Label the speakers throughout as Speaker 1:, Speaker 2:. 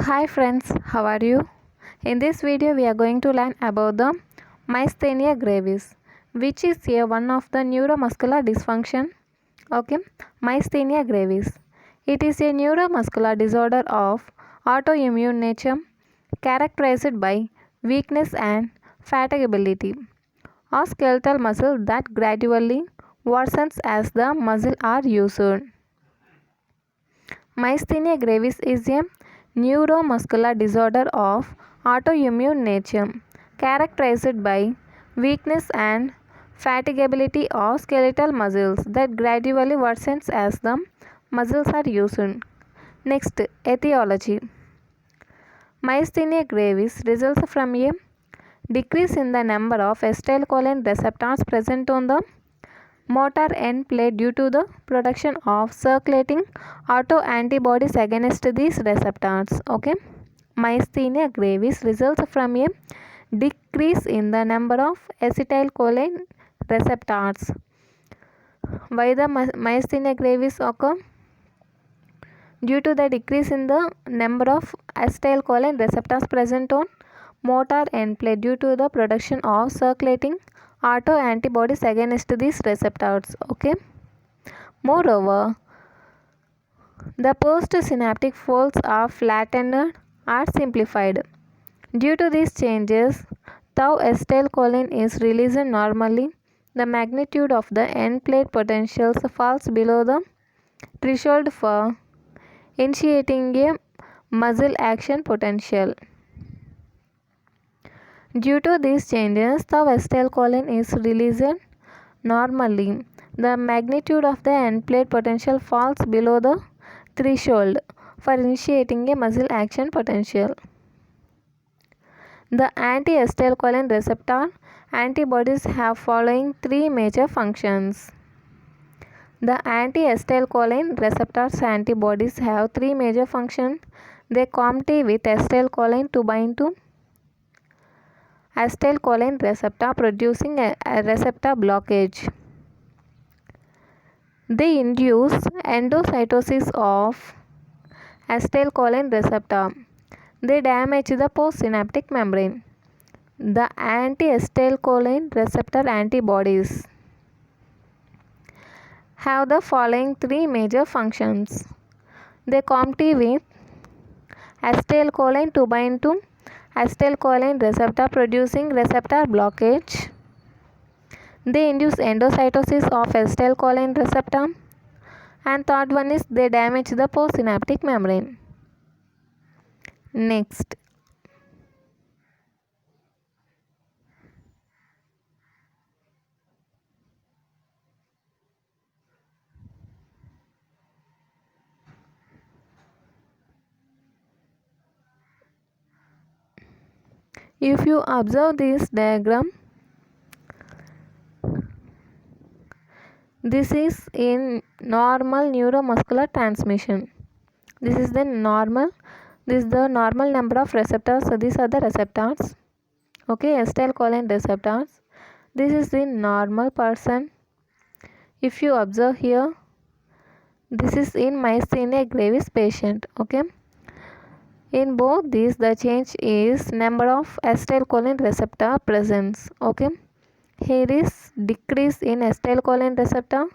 Speaker 1: Hi friends, how are you? In this video we are going to learn about the myasthenia gravis, which is one of the neuromuscular dysfunction. Okay, myasthenia gravis. It is a neuromuscular disorder of autoimmune nature characterized by weakness and fatigability of skeletal muscle that gradually worsens as the muscle are used. Myasthenia gravis is a neuromuscular disorder of autoimmune nature characterized by weakness and fatigability of skeletal muscles that gradually worsens as the muscles are used. Next, etiology. Myasthenia gravis results from a decrease in the number of acetylcholine receptors present on the motor end plate due to the production of circulating autoantibodies against these receptors. Okay, myasthenia gravis results from a decrease in the number of acetylcholine receptors. Why the myasthenia gravis occur? Due to the decrease in the number of acetylcholine receptors present on motor end plate due to the production of circulating autoantibodies against these receptors. Okay. Moreover, the postsynaptic folds are flattened or simplified. Due to these changes, tau acetylcholine is released normally. The magnitude of the end plate potentials falls below the threshold for initiating a muscle action potential. Due to these changes, tau acetylcholine is released normally. The magnitude of the end plate potential falls below the threshold for initiating a muscle action potential. The anti-acetylcholine receptor antibodies have following three major functions. The anti-acetylcholine receptors antibodies have three major functions. They compete with acetylcholine to bind to acetylcholine receptor, producing a receptor blockage. They induce endocytosis of acetylcholine receptor. They damage the postsynaptic membrane. The anti-acetylcholine receptor antibodies have the following three major functions. They compete with acetylcholine to bind to acetylcholine receptor, producing receptor blockage. They induce endocytosis of acetylcholine receptor. And third one is they damage the postsynaptic membrane. Next, if you observe this diagram, this is in normal neuromuscular transmission. This is the normal number of receptors. So these are the receptors. Okay, acetylcholine receptors. This is the normal person. If you observe here, this is in myasthenia gravis patient. Okay. In both these, the change is number of acetylcholine receptor presence. Okay. Here is decrease in acetylcholine receptor.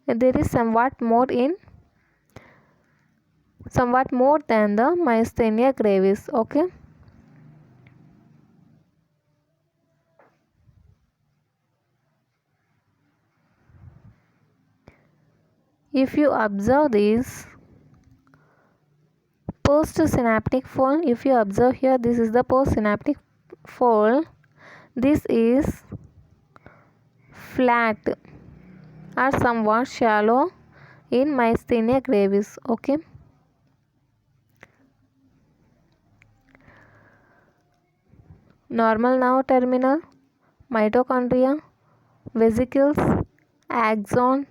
Speaker 1: There is somewhat more than the myasthenia gravis. Okay. If you observe this postsynaptic fold, if you observe here, this is the postsynaptic fold. This is flat or somewhat shallow in myasthenia gravis. Okay. Normal nerve terminal, mitochondria, vesicles, axon,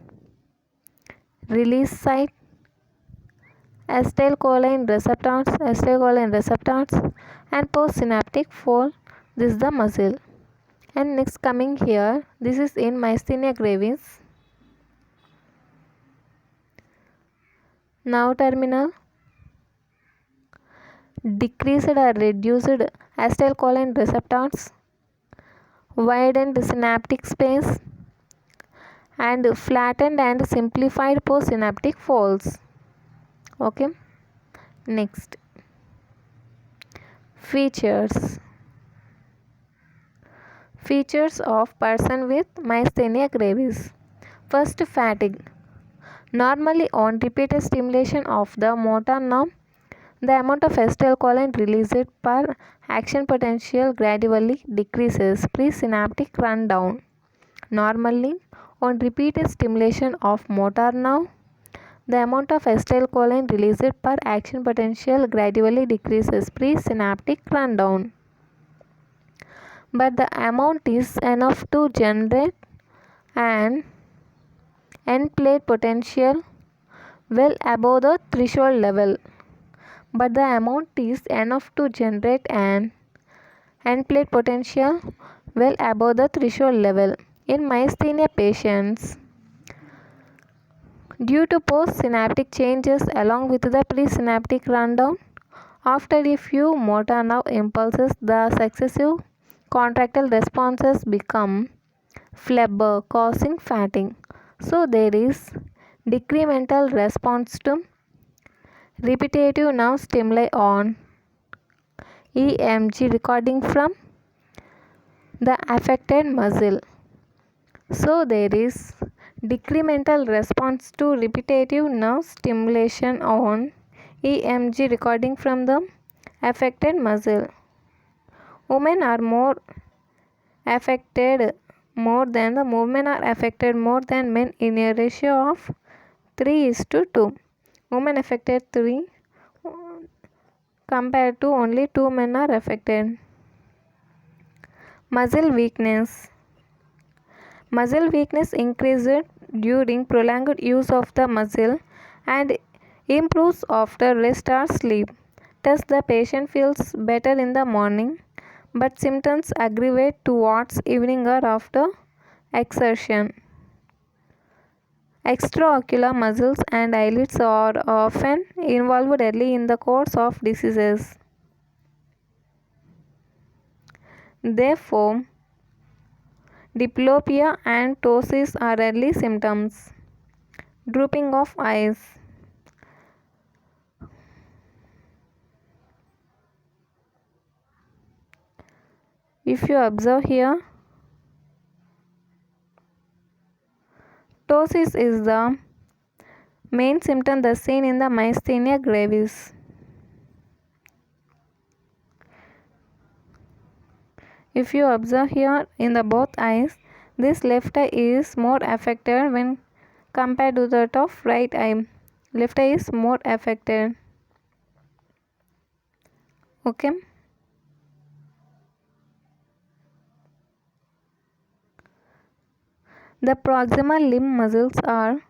Speaker 1: release site, acetylcholine receptors, and postsynaptic fold. This is the muscle. And next coming here, this is in myasthenia gravis. Nerve terminal, decreased or reduced acetylcholine receptors, widened synaptic space, and flattened and simplified postsynaptic folds. Okay, next, features. Features of person with myasthenia gravis. First, fatigue. Normally, on repeated stimulation of the motor nerve, the amount of acetylcholine released per action potential gradually decreases presynaptic rundown. Normally, on repeated stimulation of motor nerve, the amount of acetylcholine released per action potential gradually decreases presynaptic rundown. But the amount is enough to generate an end plate potential well above the threshold level. But the amount is enough to generate an end plate potential well above the threshold level. In myasthenia patients, due to postsynaptic changes along with the presynaptic rundown, after a few motor nerve impulses, the successive contractile responses become flubber, causing fatigue. So there is decremental response to repetitive nerve stimuli on EMG recording from the affected muscle. So there is decremental response to repetitive nerve stimulation on EMG recording from the affected muscle. Women are more affected more than the women are affected more than men in a ratio of 3:2. Women affected 3 compared to only 2 men are affected. Muscle weakness. Muscle weakness increases during prolonged use of the muscle and improves after rest or sleep. Thus, the patient feels better in the morning, but symptoms aggravate towards evening or after exertion. Extraocular muscles and eyelids are often involved early in the course of diseases. Therefore, diplopia and ptosis are early symptoms. Drooping of eyes. If you observe here, ptosis is the main symptom that's seen in the myasthenia gravis. If you observe here in the both eyes, this left eye is more affected when compared to that of right eye. Left eye is more affected. Okay. The proximal limb muscles are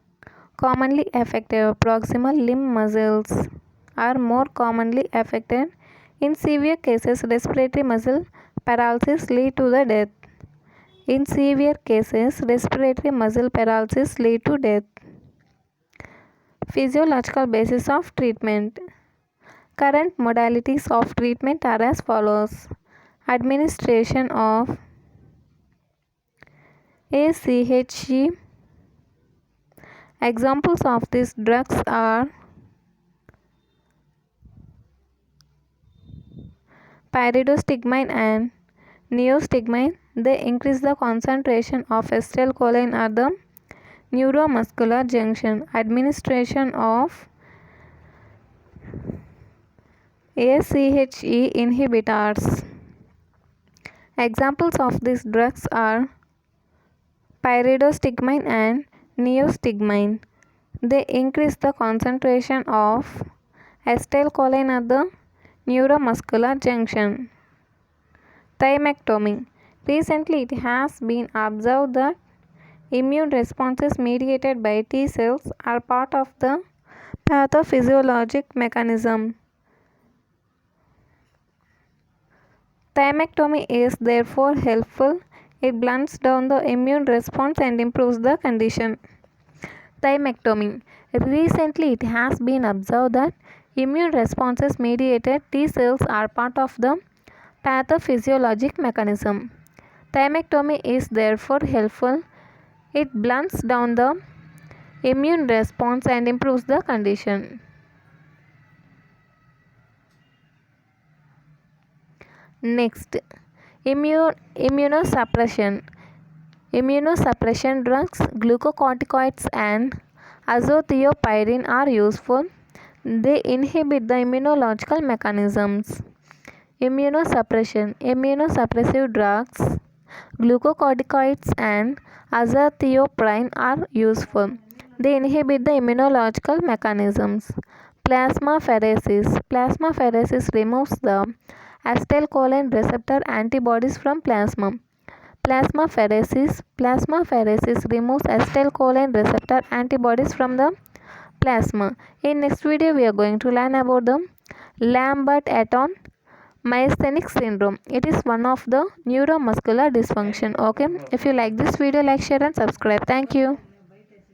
Speaker 1: commonly affected. Proximal limb muscles are more commonly affected. In severe cases, respiratory muscle paralysis lead to the death. In severe cases, respiratory muscle paralysis lead to death. Physiological basis of treatment. Current modalities of treatment are as follows. Administration of ACHG. Examples of these drugs are pyridostigmine and neostigmine. They increase the concentration of acetylcholine at the neuromuscular junction. Administration of ACHE inhibitors. Examples of these drugs are pyridostigmine and neostigmine. They increase the concentration of acetylcholine at the neuromuscular junction. Thymectomy. Recently, it has been observed that immune responses mediated by T cells are part of the pathophysiologic mechanism. Thymectomy is therefore helpful. It blunts down the immune response and improves the condition. Thymectomy. Recently, it has been observed that Immune responses mediated T cells are part of the pathophysiologic mechanism. Thymectomy is therefore helpful. It blunts down the immune response and improves the condition. Next, immunosuppression. Immunosuppression drugs, glucocorticoids and azathioprine are useful. They inhibit the immunological mechanisms. Immunosuppressive drugs, glucocorticoids and azathioprine are useful. They inhibit the immunological mechanisms. Plasmapheresis. Plasmapheresis removes the acetylcholine receptor antibodies from plasma. Plasmapheresis removes acetylcholine receptor antibodies from the plasma. In next video, we are going to learn about the Lambert-Eaton myasthenic syndrome. It is one of the neuromuscular dysfunction. Okay, if you like this video, like, share and subscribe. Thank you.